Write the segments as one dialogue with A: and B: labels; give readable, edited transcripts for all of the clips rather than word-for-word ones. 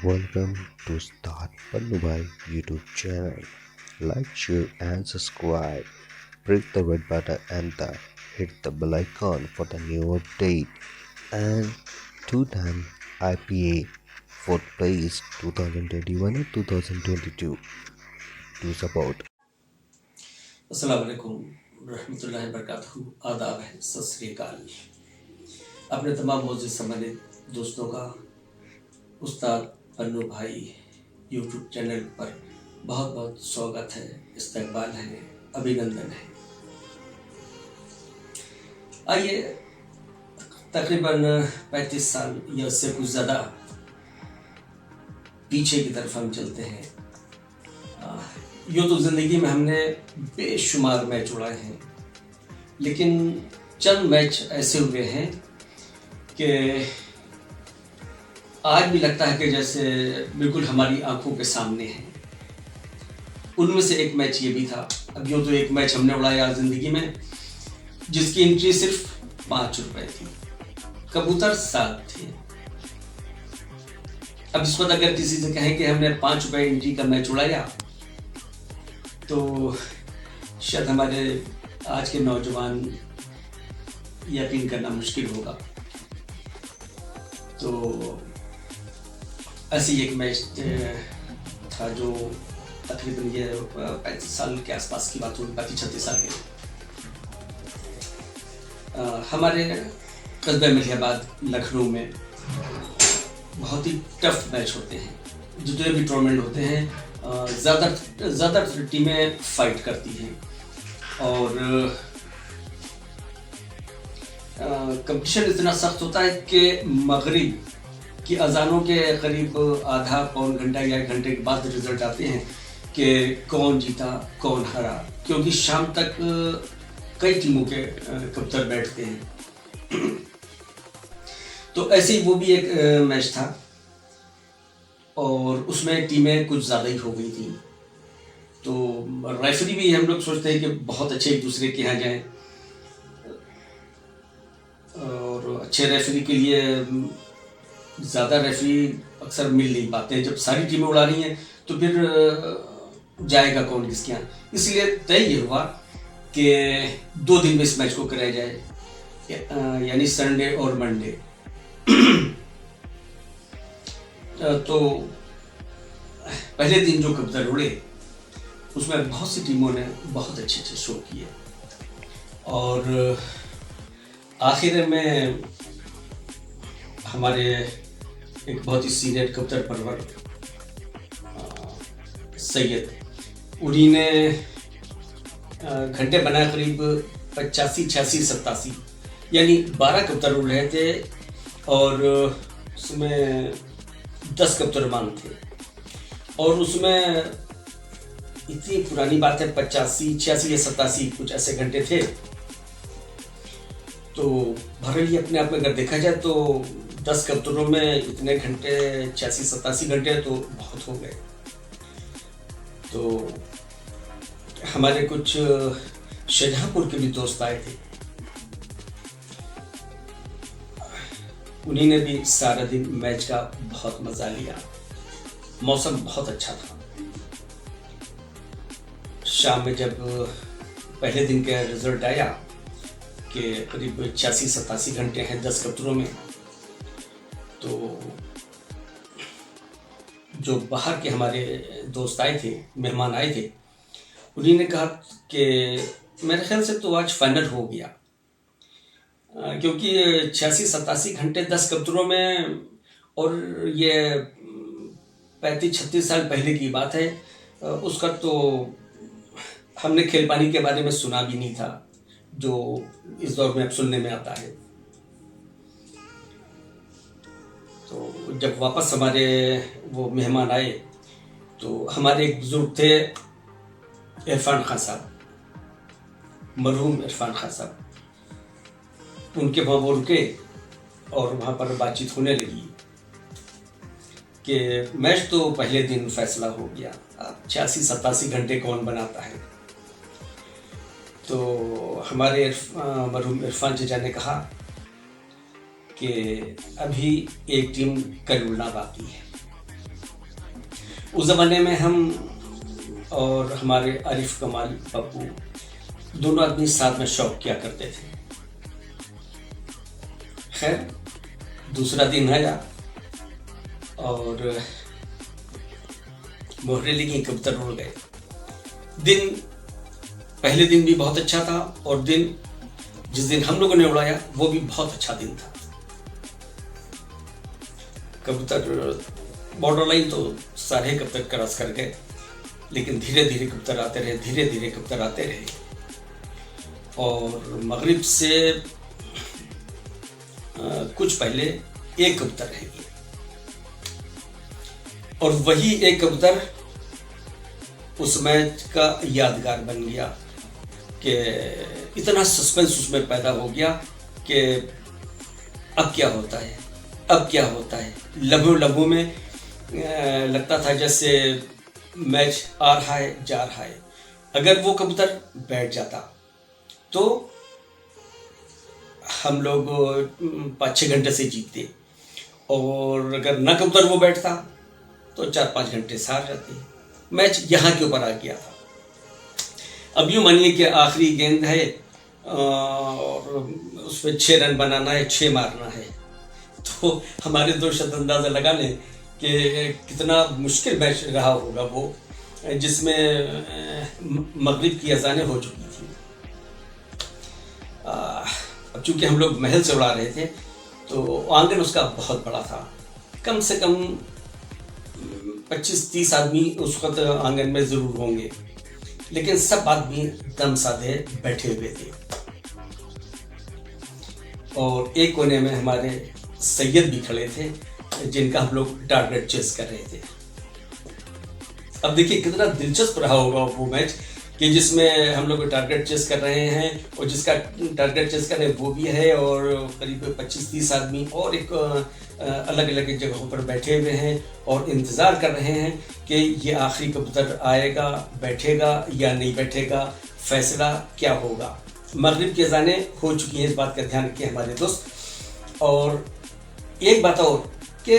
A: Welcome to Start Pannu Bhai YouTube channel. Like, share, and subscribe. Click the red button and hit the bell icon for the new update. And two-time IPA fourth place 2021 and 2022 to support.
B: अस्सलाम वालेकुम रहमतुल्लाहि व बरकातहू। आदाब है, सत श्री अकाल। अपने तमाम मोअज़्ज़िज़ सम्मानित दोस्तों का उस्ताद पन्नू भाई यूट्यूब चैनल पर बहुत बहुत स्वागत है, इस्तकबाल है, अभिनंदन है। आइए तकरीबन 35 साल या उससे कुछ ज़्यादा पीछे की तरफ हम चलते हैं। यूँ तो ज़िंदगी में हमने बेशुमार मैच उड़ाए हैं, लेकिन चंद मैच ऐसे हुए हैं कि आज भी लगता है कि जैसे बिल्कुल हमारी आंखों के सामने है। उनमें से एक मैच ये भी था। अब यूँ तो एक मैच हमने उड़ाया ज़िंदगी में जिसकी एंट्री सिर्फ 5 रुपए थी, कबूतर 7 थे। अब इस वक्त अगर किसी से कहें कि हमने 5 रुपए एंट्री का मैच उड़ाया तो शायद हमारे आज के नौजवान यकीन करना मुश्किल होगा। तो ऐसी एक मैच था जो तकरीबन ये 35 साल के आसपास की बात होगी, 35-36 साल के। हमारे कस्बे मलिहाबाद लखनऊ में बहुत ही टफ मैच होते हैं। जितने भी टूर्नामेंट होते हैं ज़्यादातर टीमें फाइट करती हैं और कंपटीशन इतना सख्त होता है कि मगरिब की अजानों के करीब आधा पौन घंटा या 1 घंटे के बाद रिजल्ट आते हैं कि कौन जीता कौन हारा, क्योंकि शाम तक कई टीमों के कबूतर बैठते हैं। तो ऐसे ही वो भी एक मैच था और उसमें टीमें कुछ ज़्यादा ही हो गई थी। तो रेफरी भी हम लोग सोचते हैं कि बहुत अच्छे एक दूसरे के यहाँ जाएं और अच्छे रेफरी के लिए ज़्यादा रेफरी अक्सर मिल नहीं पाते हैं। जब सारी टीमें उड़ा रही हैं तो फिर जाएगा कौन किसके यहाँ। इसलिए तय ये हुआ कि 2 दिन में इस मैच को कराया जाए, यानी संडे और मंडे। तो पहले दिन जो कबूतर उड़े उसमें बहुत सी टीमों ने बहुत अच्छे अच्छे शो किए और आखिर में हमारे एक बहुत ही सीनियर कबूतर परवर सैयद, उन्हीं ने घंटे बनाए करीब 85, 86, 87, यानी 12 कबूतर उड़ रहे थे और उसमें 10 कबूतर मान थे। और उसमें इतनी पुरानी बात है, 85, 86 या 87 कुछ ऐसे घंटे थे। तो भरल अपने आप में अगर देखा जाए तो 10 कबूतरों में इतने घंटे, 86, 87 घंटे तो बहुत हो गए। तो हमारे कुछ शाहजहांपुर के भी दोस्त आए थे, उन्हीं ने भी सारा दिन मैच का बहुत मज़ा लिया। मौसम बहुत अच्छा था। शाम में जब पहले दिन का रिजल्ट आया कि करीब 86-87 घंटे हैं 10 कबूतरों में, तो जो बाहर के हमारे दोस्त आए थे, मेहमान आए थे, उन्हीं ने कहा कि मेरे ख्याल से तो आज फाइनल हो गया, क्योंकि 86-87 घंटे 10 कबूतरों में, और ये 35-36 साल पहले की बात है। उसका तो हमने खेल पानी के बारे में सुना भी नहीं था जो इस दौर में अब सुनने में आता है। तो जब वापस हमारे वो मेहमान आए तो हमारे एक बुजुर्ग थे, इरफान खान साहब, मरहूम इरफान खान साहब, उनके वहाँ वो रुके और वहाँ पर बातचीत होने लगी कि मैच तो पहले दिन फैसला हो गया, अब 86-87 घंटे कौन बनाता है। तो हमारे मरहूम इरफान चचा ने कहा कि अभी एक टीम कल उड़ना बाकी है, उस ज़माने में हम और हमारे आरिफ कमाल पप्पू दोनों आदमी साथ में शौक किया करते थे। खैर, दूसरा दिन आया और मोहरे लगी, कबूतर उड़ गए। दिन पहले दिन भी बहुत अच्छा था और दिन जिस दिन हम लोगों ने उड़ाया वो भी बहुत अच्छा दिन था। कबूतर बॉर्डर लाइन तो सारे कबूतर क्रॉस कर गए, लेकिन धीरे धीरे कबूतर आते रहे, धीरे धीरे कबूतर आते रहे और मगरिब से कुछ पहले एक कबूतर रह गया और वही एक कबूतर उस मैच का यादगार बन गया कि इतना सस्पेंस उसमें पैदा हो गया कि अब क्या होता है, अब क्या होता है। लम्हों लम्हों में लगता था जैसे मैच आ रहा है, जा रहा है। अगर वो कबूतर बैठ जाता तो हम लोग 5-6 घंटे से जीतते और अगर ना कबूतर वो बैठता तो 4-5 घंटे से हार जाते। मैच यहाँ के ऊपर आ गया था। अब यूँ मानिए कि आखिरी गेंद है और उस पर 6 रन बनाना है, 6 मारना है, तो हमारे दोस्त अंदाज़ा लगा लें कि कितना मुश्किल मैच रहा होगा वो, जिसमें मगरिब की अज़ानें हो चुकी थी। अब चूँकि हम लोग महल से उड़ा रहे थे तो आंगन उसका बहुत बड़ा था, कम से कम 25-30 आदमी उस वक्त आंगन में ज़रूर होंगे, लेकिन सब आदमी दम साधे बैठे हुए थे और एक कोने में हमारे सैयद भी खड़े थे जिनका हम लोग टारगेट चेस कर रहे थे। अब देखिए कितना दिलचस्प रहा होगा वो मैच कि जिसमें हम लोग टारगेट चेस कर रहे हैं और जिसका टारगेट चेस कर रहे हैं वो भी है और करीब 25-30 आदमी और एक अलग अलग जगहों पर बैठे हुए हैं और इंतज़ार कर रहे हैं कि ये आखिरी कबूतर आएगा, बैठेगा या नहीं बैठेगा, फैसला क्या होगा। मगरिब की अज़ानें हो चुकी हैं, इस बात का ध्यान रखिए हमारे दोस्त। और एक बात और कि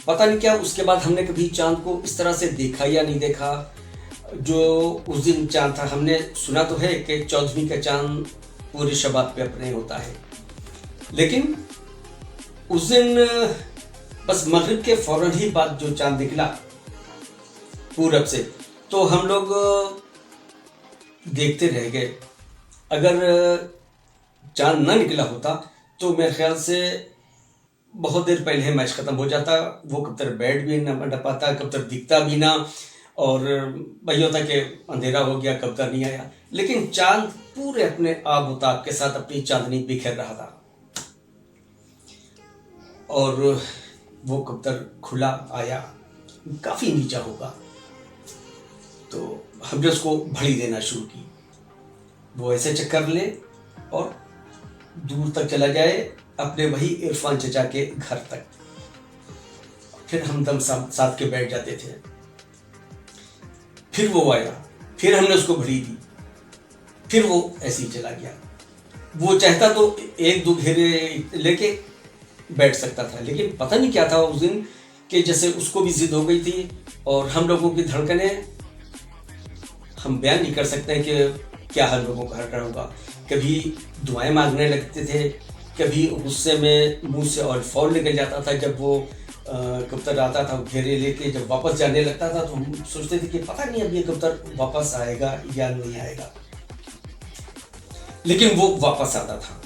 B: पता नहीं क्या उसके बाद हमने कभी चांद को इस तरह से देखा या नहीं देखा जो उस दिन चांद था। हमने सुना तो है कि 14वीं का चांद पूरे शबाब पे अपने होता है, लेकिन उस दिन बस मगरिब के फौरन ही बाद जो चांद निकला पूरब से, तो हम लोग देखते रह गए। अगर चांद ना निकला होता तो मेरे ख्याल से बहुत देर पहले मैच ख़त्म हो जाता, वो कबूतर बैठ भी ना पाता, कबूतर दिखता भी ना और वही होता कि अंधेरा हो गया, कबूतर नहीं आया। लेकिन चांद पूरे अपने आब-ओ-ताब के साथ अपनी चांदनी बिखेर रहा था और वो कबूतर खुला आया, काफ़ी नीचा होगा, तो हमने उसको भड़ी देना शुरू की। वो ऐसे चक्कर ले और दूर तक चला जाए अपने वही इरफान चचा के घर तक, फिर हम दम साथ के बैठ जाते थे। फिर वो आया, फिर हमने उसको भड़ी दी, फिर वो ऐसे ही चला गया। वो चाहता तो 1-2 घेरे लेके बैठ सकता था, लेकिन पता नहीं क्या था उस दिन कि जैसे उसको भी जिद हो गई थी और हम लोगों की धड़कनें हम बयान नहीं कर सकते हैं कि क्या हम लोगों का हट रहा होगा। कभी दुआएं मांगने लगते थे, कभी गुस्से में मुंह से ऑयल फॉल निकल जाता था। जब वो कबूतर आता था घेरे लेके, जब वापस जाने लगता था तो हम सोचते थे कि पता नहीं अब ये कबूतर वापस आएगा या नहीं आएगा, लेकिन वो वापस आता था।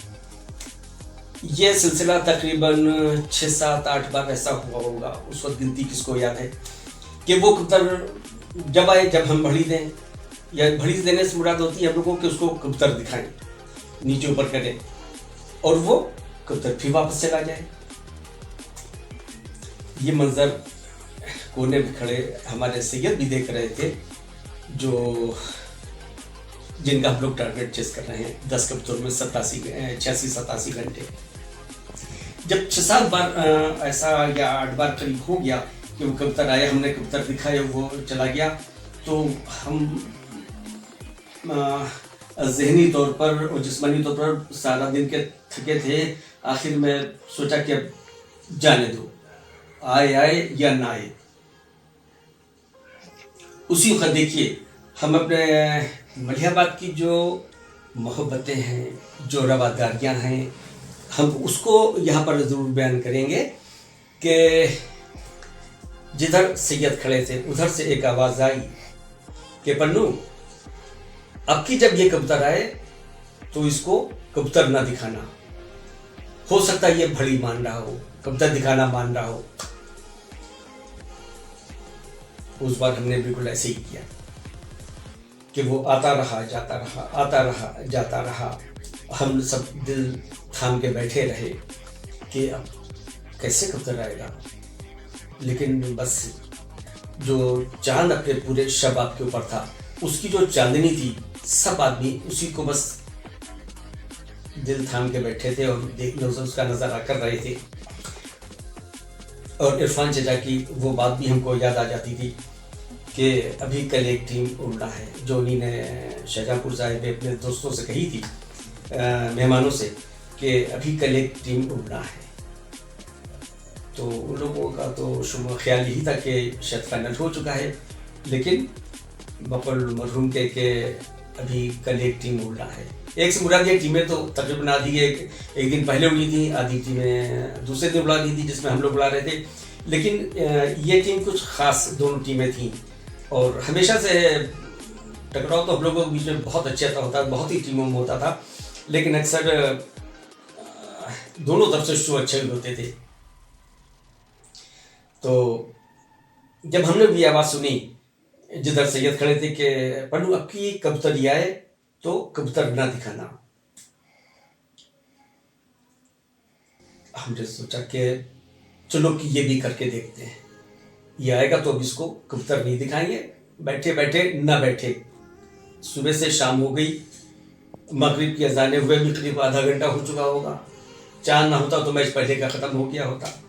B: ये सिलसिला तकरीबन 6-7-8 बार ऐसा हुआ होगा। उस वक्त गिनती किसको याद है कि वो कबूतर जब आए, जब हम भड़ी दें, या भड़ी देने से मुराद होती है हम लोगों कि उसको कबूतर दिखाएं, नीचे ऊपर करें और वो कबूतर फिर वापस चला जाए। ये मंजर कोने में खड़े हमारे सैयद भी देख रहे थे, जो जिनका हम लोग टारगेट चेस कर रहे हैं 10 कबूतर में 86-87 घंटे। जब 6-7 बार ऐसा या 8 बार करीब हो गया कि वो कबूतर आया, हमने कबूतर दिखाया, वो चला गया, तो हम ज़हनी तौर पर और जिस्मानी तौर पर सारा दिन के थके थे। आखिर में सोचा कि अब जाने दो, आए या ना आए। उसी वक्त देखिए हम अपने मलिहाबाद की जो मोहब्बतें हैं, जो रवादारियाँ हैं, हम उसको यहाँ पर ज़रूर बयान करेंगे कि जिधर सैयद खड़े थे उधर से एक आवाज़ आई कि पन्नू, अब की जब ये कबूतर आए तो इसको कबूतर ना दिखाना, हो सकता है ये भड़ी मान रहा हो, कबूतर दिखाना मान रहा हो। उस बार हमने बिल्कुल ऐसे ही किया कि वो आता रहा जाता रहा, आता रहा जाता रहा। हम सब दिल थाम के बैठे रहे कि अब कैसे कबूतर आएगा। लेकिन बस जो चांद अपने पूरे शबाब के ऊपर था, उसकी जो चांदनी थी, सब आदमी उसी को बस दिल थाम के बैठे थे और देखने उसका नज़ारा कर रहे थे। और इरफान चचा की वो बात भी हमको याद आ जाती थी कि अभी कल एक टीम उड़ा है, जो उन्हीं ने शाहजहाँपुर साहिब अपने दोस्तों से कही थी, मेहमानों से, कि अभी कल एक टीम उड़ा है। तो उन लोगों का तो शुभ ख्याल यही था कि शायद फाइनल हो चुका है, लेकिन बकौल मरहूम के अभी कल एक टीम उड़ा है। एक से मुराद ये टीमें तो तकरीबन आधी एक दिन पहले उड़ी थी, आधी टीमें दूसरे दिन उड़ा दी थी जिसमें हम लोग उड़ा रहे थे। लेकिन ये टीम कुछ खास दोनों टीमें थीं और हमेशा से टकराव तो हम लोगों के बीच में बहुत अच्छा होता, बहुत ही टीमों में होता था, लेकिन अक्सर दोनों तरफ से शो अच्छे होते थे। तो जब हमने भी आवाज़ सुनी जिधर सैयद खड़े थे कि पन्नू, अब की कबूतर आए तो कबूतर ना दिखाना, हमने सोचा कि चलो कि ये भी करके देखते हैं। ये आएगा तो अब इसको कबूतर नहीं दिखाएंगे, बैठे बैठे ना बैठे। सुबह से शाम हो गई, मगरिब की अजानें हुए भी करीब आधा घंटा हो चुका होगा। चांद ना होता तो मैच पहले का ख़त्म हो गया होता।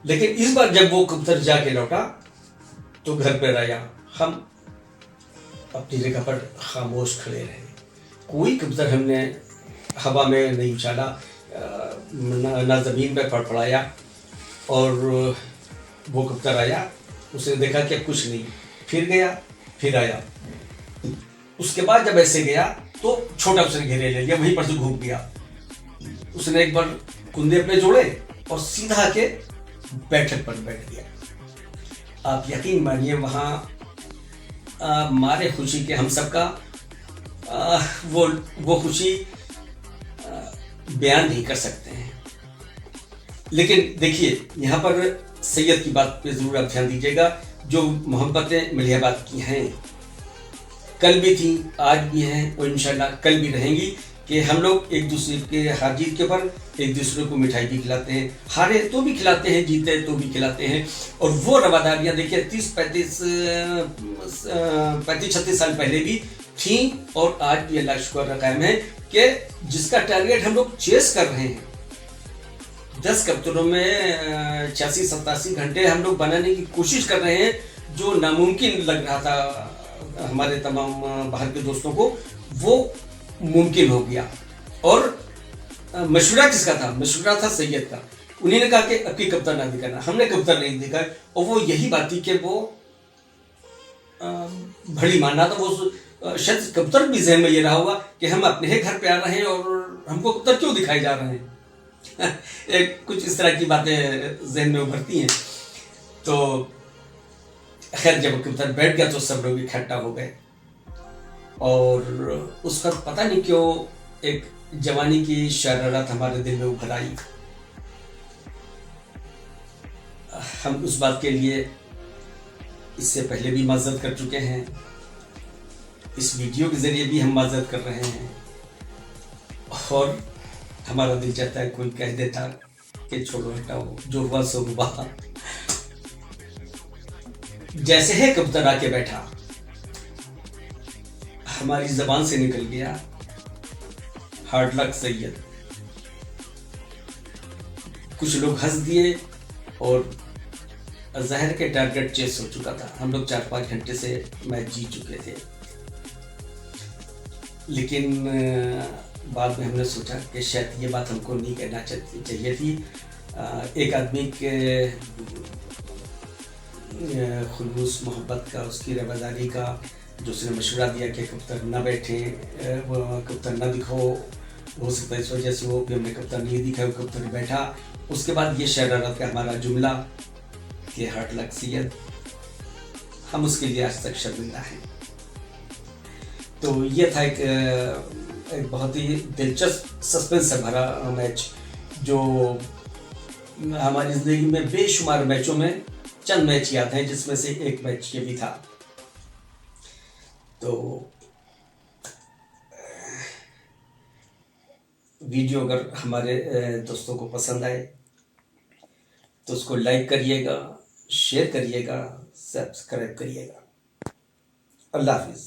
B: लेकिन इस बार जब वो कबूतर जाके लौटा तो घर पर आया, हम अपनी जगह पर खामोश खड़े रहे। कोई कबूतर हमने हवा में नहीं उछाला, ना ज़मीन पर फड़फड़ाया। और वो कबूतर आया, उसने देखा कि कुछ नहीं, फिर गया, फिर आया। उसके बाद जब ऐसे गया तो छोटा उसने घेरे ले लिया, वहीं पर से घूम गया। उसने एक बार कुंदे अपने जोड़े और सीधा आके बैठक पर बैठ गया। आप यकीन मानिए वहाँ मारे खुशी के हम सबका वो खुशी बयान नहीं कर सकते हैं। लेकिन देखिए यहाँ पर सैयद की बात पे ज़रूर आप ध्यान दीजिएगा। जो मोहब्बतें मलिहाबाद की हैं, कल भी थी, आज भी हैं और इंशाल्लाह कल भी रहेंगी, कि हम लोग एक दूसरे के हार जीत के पर एक दूसरे को मिठाई भी खिलाते हैं, हारे तो भी खिलाते हैं, जीते तो भी खिलाते हैं। और वो रवादारियाँ देखिए 35-36 साल पहले भी थी और आज भी अल्लाह शुक्र कायम है कि जिसका टारगेट हम लोग चेस कर रहे हैं। 10 कबूतरों में 86-87 घंटे हम लोग बनाने की कोशिश कर रहे हैं, जो नामुमकिन लग रहा था हमारे तमाम बाहर के दोस्तों को, वो मुमकिन हो गया। और मशवरा किसका था? मशवरा था सैयद का। उन्हीं ने कहा कि अब की कबूतर ना दिखाना, हमने कबूतर नहीं दिखा। और वो यही बात थी कि वो भली मानना था। वो शायद कबूतर भी जहन में ये रहा होगा कि हम अपने ही घर पे आ रहे हैं और हमको कबूतर क्यों दिखाए जा रहे हैं। एक कुछ इस तरह की बातें जहन में उभरती हैं। तो खैर जब कबूतर बैठ गया तो सब लोग इकट्ठा हो गए और उस वक्त पता नहीं क्यों एक जवानी की शरारत हमारे दिल में उभर आई। हम उस बात के लिए इससे पहले भी माजरत कर चुके हैं, इस वीडियो के जरिए भी हम माजरत कर रहे हैं। और हमारा दिल चाहता है कोई कह देता कि छोड़ो हटाओ, जो हुआ सो हुआ। जैसे ही कबूतर आके बैठा, हमारी जबान से निकल गया हार्ड लक सैयद। कुछ लोग हंस दिए और ज़ाहिर के टारगेट चेस हो चुका था। हम लोग 4-5 घंटे से मैच जीत चुके थे। लेकिन बाद में हमने सोचा कि शायद ये बात हमको नहीं कहना चाहिए थी। एक आदमी के खुलूस मोहब्बत का, उसकी रवादारी का, जो उसने मशवरा दिया कि कबूतर न बैठे, वो कबूतर न दिखाओ, हो सकता है इस वजह से वो भी हमने कबूतर नहीं दिखा, वो कबूतर नहीं बैठा। उसके बाद ये शरारत का हमारा जुमला कि हार्ट लक सैयद, हम उसके लिए आज तक शर्मिंदा हैं। तो ये था एक बहुत ही दिलचस्प सस्पेंस से भरा मैच, जो हमारी ज़िंदगी में बेशुमार मैचों में चंद मैच याद हैं, जिसमें से एक मैच ये भी था। तो वीडियो अगर हमारे दोस्तों को पसंद आए तो उसको लाइक करिएगा, शेयर करिएगा, सब्सक्राइब करिएगा। अल्लाह हाफिज़।